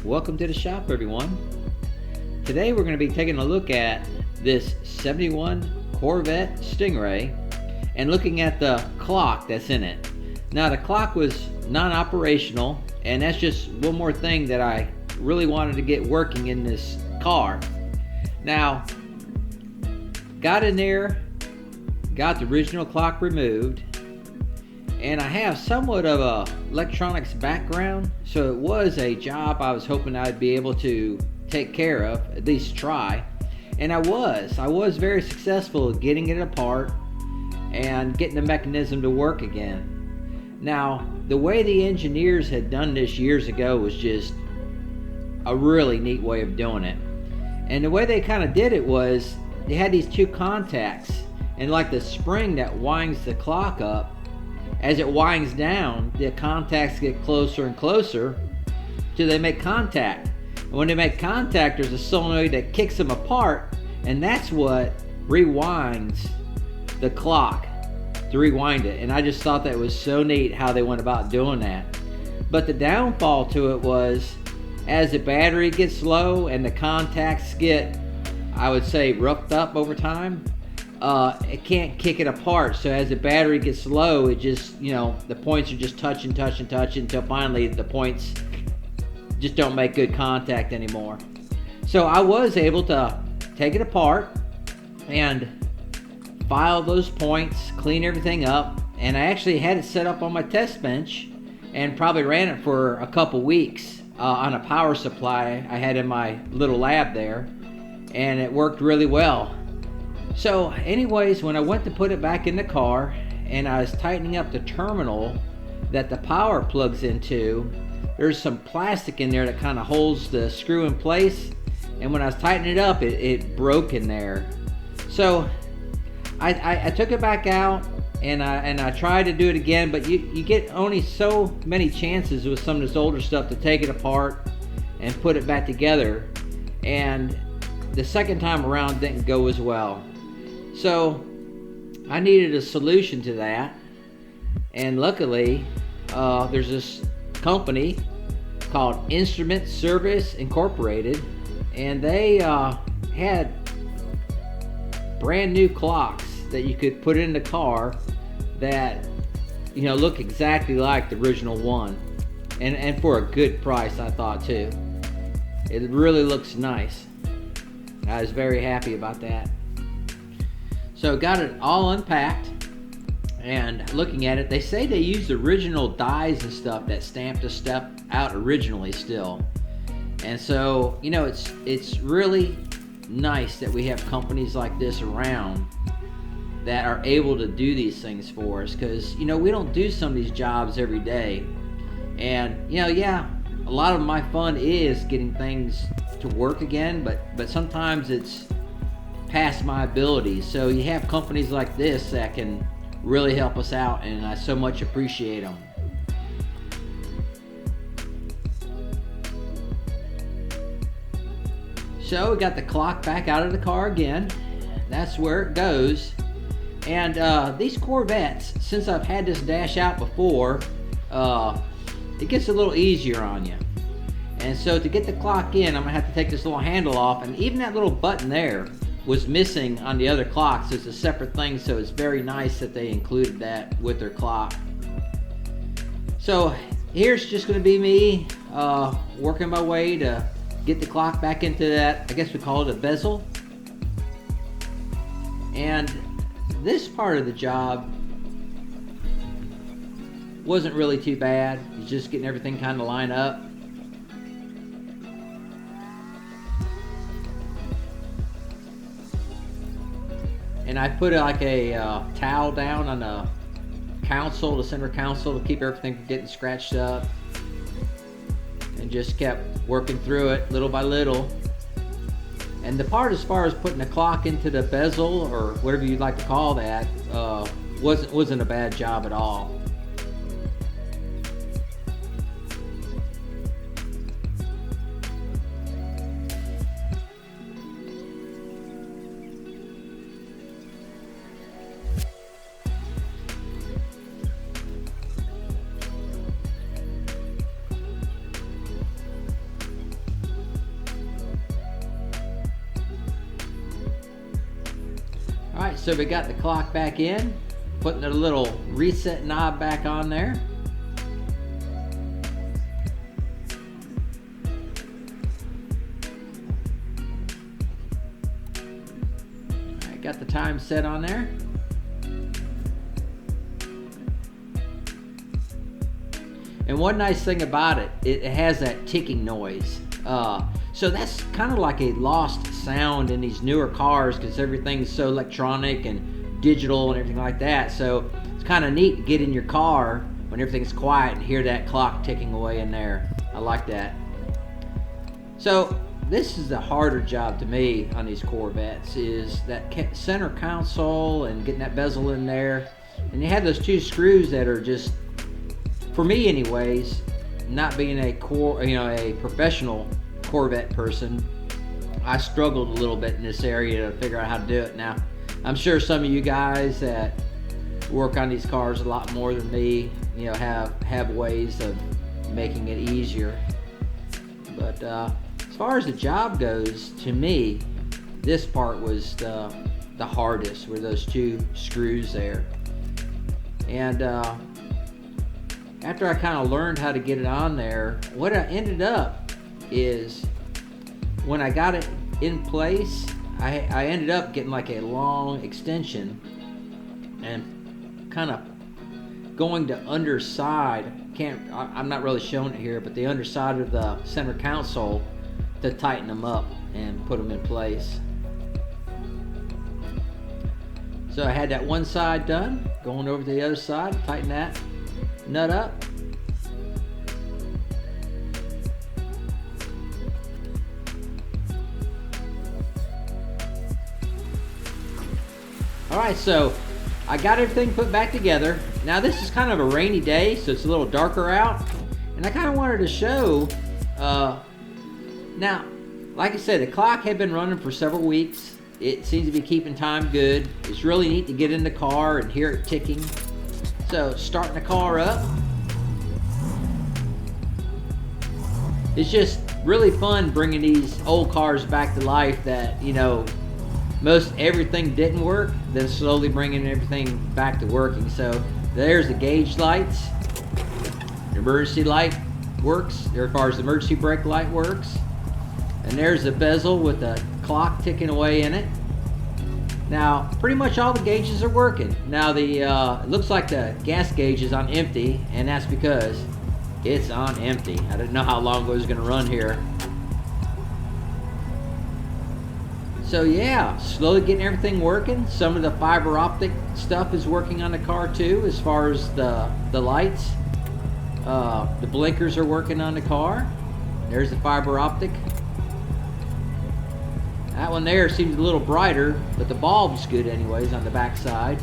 Welcome to the shop, everyone. Today we're going to be taking a look at this 71 Corvette Stingray and looking at the clock that's in it. Now the clock was non-operational, and that's just one more thing that I really wanted to get working in this car. Now, got in there, got the original clock removed, and I have somewhat of a electronics background, so it was a job I was hoping I'd be able to take care of, at least try. And I was very successful at getting it apart and getting the mechanism to work again. Now, the way the engineers had done this years ago was just a really neat way of doing it. And the way they kind of did it was they had these two contacts, and like the spring that winds the clock up, as it winds down, the contacts get closer and closer till they make contact. And when they make contact, there's a solenoid that kicks them apart, and that's what rewinds the clock to rewind it. And I just thought that was so neat how they went about doing that. But the downfall to it was, as the battery gets low and the contacts get, I would say, roughed up over time, it can't kick it apart. So as the battery gets low, it just, the points are just touching until finally the points just don't make good contact anymore. So I was able to take it apart and file those points, clean everything up, and I actually had it set up on my test bench and probably ran it for a couple weeks on a power supply I had in my little lab there, and it worked really well. So anyways, when I went to put it back in the car and I was tightening up the terminal that the power plugs into, there's some plastic in there that kind of holds the screw in place, and when I was tightening it up, it broke in there. So I took it back out and I tried to do it again, but you get only so many chances with some of this older stuff to take it apart and put it back together, and the second time around didn't go as well. So I needed a solution to that, and luckily there's this company called Instrument Service Incorporated, and they had brand new clocks that you could put in the car that look exactly like the original one, and for a good price, I thought too. It really looks nice. I was very happy about that. So got it all unpacked, and looking at it, they say they used the original dies and stuff that stamped the stuff out originally still. And so, it's really nice that we have companies like this around that are able to do these things for us, because, we don't do some of these jobs every day. And, a lot of my fun is getting things to work again, but sometimes it's past my abilities. So you have companies like this that can really help us out, and I so much appreciate them. So we got the clock back out of the car again. That's where it goes. And these Corvettes, since I've had this dash out before, it gets a little easier on you. And so to get the clock in, I'm gonna have to take this little handle off, and even that little button there was missing on the other clocks. It's a separate thing, so it's very nice that they included that with their clock. So here's just going to be me working my way to get the clock back into that, I guess we call it a bezel. And this part of the job wasn't really too bad. It's just getting everything kind of lined up. And I put like a towel down on the console, the center console, to keep everything from getting scratched up, and just kept working through it little by little. And the part as far as putting the clock into the bezel, or whatever you'd like to call that, wasn't a bad job at all. Alright, so we got the clock back in, putting the little reset knob back on there. Alright, got the time set on there. And one nice thing about it, it has that ticking noise. So that's kind of like a lost sound in these newer cars because everything's so electronic and digital and everything like that. So it's kind of neat to get in your car when everything's quiet and hear that clock ticking away in there. I like that. So this is the harder job to me on these Corvettes, is that center console and getting that bezel in there. And you have those two screws that are just, for me anyways, not being a professional Corvette person, I struggled a little bit in this area to figure out how to do it. Now, I'm sure some of you guys that work on these cars a lot more than me, have ways of making it easier. But as far as the job goes, to me, this part was the hardest, were those two screws there. And after I kind of learned how to get it on there, what I ended up is when I got it in place, I ended up getting like a long extension and kind of going to underside. I'm not really showing it here, but the underside of the center console to tighten them up and put them in place. So I had that one side done, going over to the other side, tighten that nut up. Alright, so I got everything put back together. Now this is kind of a rainy day, so it's a little darker out. And I kind of wanted to show, now, like I said, the clock had been running for several weeks. It seems to be keeping time good. It's really neat to get in the car and hear it ticking. So, starting the car up. It's just really fun bringing these old cars back to life that, most everything didn't work, then slowly bringing everything back to working. So there's the gauge lights. The emergency light works, as far as the emergency brake light works. And there's the bezel with the clock ticking away in it. Now, pretty much all the gauges are working. Now, it looks like the gas gauge is on empty, and that's because it's on empty. I didn't know how long it was going to run here. So yeah, slowly getting everything working. Some of the fiber optic stuff is working on the car too, as far as the lights. The blinkers are working on the car. There's the fiber optic. That one there seems a little brighter, but the bulb's good anyways on the back side.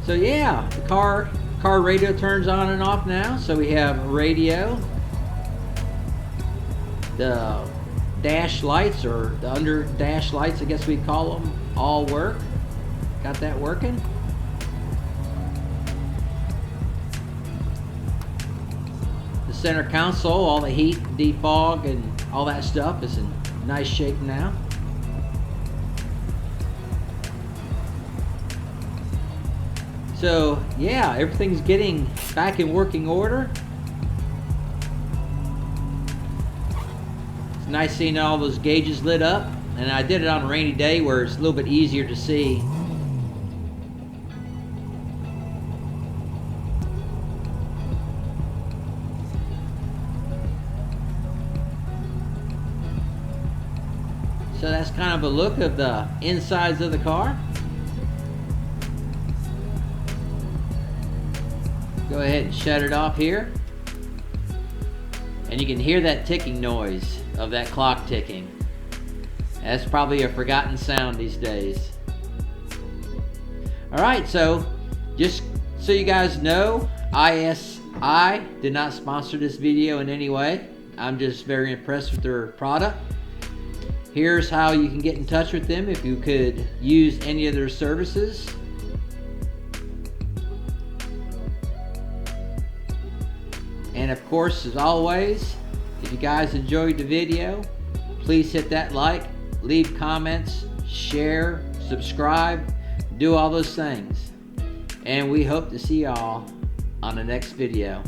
So yeah, the car radio turns on and off now. So we have radio. The dash lights, or the under dash lights, I guess we call them, all work. Got that working. The center console, all the heat, defog, and all that stuff is in nice shape now. So yeah, everything's getting back in working order. Nice seeing all those gauges lit up, and I did it on a rainy day where it's a little bit easier to see. So that's kind of a look of the insides of the car. Go ahead and shut it off here. And you can hear that ticking noise of that clock ticking. That's probably a forgotten sound these days. Alright, so just so you guys know, iSi did not sponsor this video in any way. I'm just very impressed with their product. Here's how you can get in touch with them if you could use any of their services. And of course, as always, if you guys enjoyed the video, please hit that like, leave comments, share, subscribe, do all those things. And we hope to see y'all on the next video.